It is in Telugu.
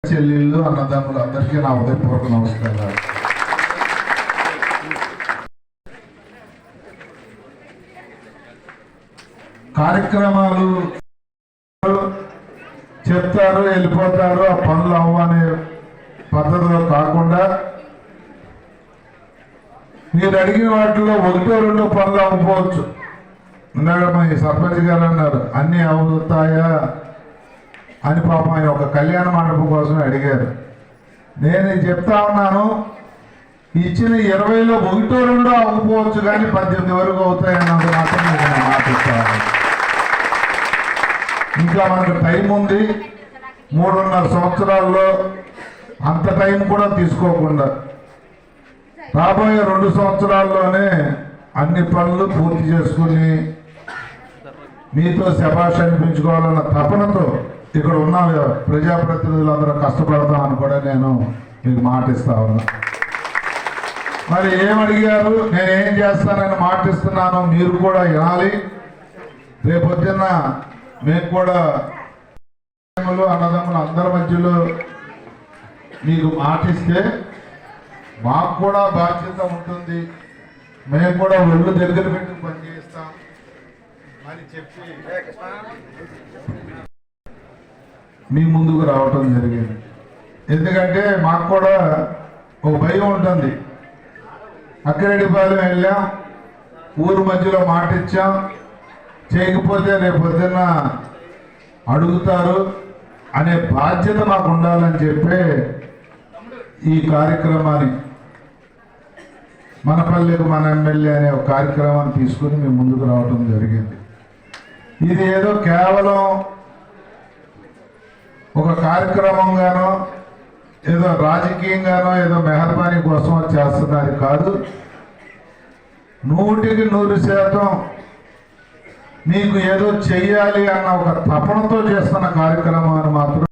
చెల్లెళ్ళు అన్నదమ్ములు అందరికీ నా ఉదయపూర్వక నమస్కారాలు. కార్యక్రమాలు చెప్తారు, వెళ్ళిపోతారు, ఆ పనులు అవ్వనే పద్ధతిలో కాకుండా మీరు అడిగిన వాటిలో ఒకటో రెండో పనులు అవ్వకపోవచ్చు. ఇందాక మీ సర్పంచ్ గారు అన్నారు అన్నీ అవుతాయా అని. పాపం ఆయన ఒక కళ్యాణ మండపం కోసం అడిగారు. నేను చెప్తా ఉన్నాను, ఇచ్చిన 20లో ఒకటో రెండో అవ్వకపోవచ్చు కానీ 18 వరకు అవుతాయన్నది మాత్రం నేను మాటిస్తాను. ఇంకా మనకు టైం ఉంది. 3.5 సంవత్సరాల్లో అంత టైం కూడా తీసుకోకుండా రాబోయే 2 సంవత్సరాల్లోనే అన్ని పనులు పూర్తి చేసుకుని మీతో శభాష్ అనిపించుకోవాలన్న తపనతో ఇక్కడ ఉన్న ప్రజాప్రతినిధులందరూ కష్టపడతామని కూడా నేను మీకు మాటిస్తా ఉన్నా. మరి ఏమడిగారు, నేనేం చేస్తానని మాటిస్తున్నాను, మీరు కూడా వినాలి. రేపొద్దున్న మేము కూడా అన్నదమ్ములు అందరి మధ్యలో మీకు మాటిస్తే మాకు కూడా బాధ్యత ఉంటుంది. మేము కూడా ఒళ్ళు దగ్గర పెట్టి పనిచేస్తాం అని చెప్పి మీ ముందుకు రావటం జరిగింది. ఎందుకంటే మాకు కూడా ఒక భయం ఉంటుంది. అక్కిరెడ్డిపాలెం వెళ్ళాం, ఊరు మధ్యలో మాట ఇచ్చాం, చేయకపోతే రేపు పొద్దున్న అడుగుతారు అనే బాధ్యత మాకు ఉండాలని చెప్పి ఈ కార్యక్రమాన్ని మన పల్లెకు మన ఎమ్మెల్యే అనే ఒక కార్యక్రమాన్ని తీసుకుని మేము ముందుకు రావటం జరిగింది. ఇది ఏదో కేవలం ఒక కార్యక్రమంగానో ఏదో రాజకీయంగానో ఏదో మెహర్బానీ కోసం చేస్తున్నది కాదు. 100% మీకు ఏదో చెయ్యాలి అన్న ఒక తపనతో చేస్తున్న కార్యక్రమాన్ని మాత్రం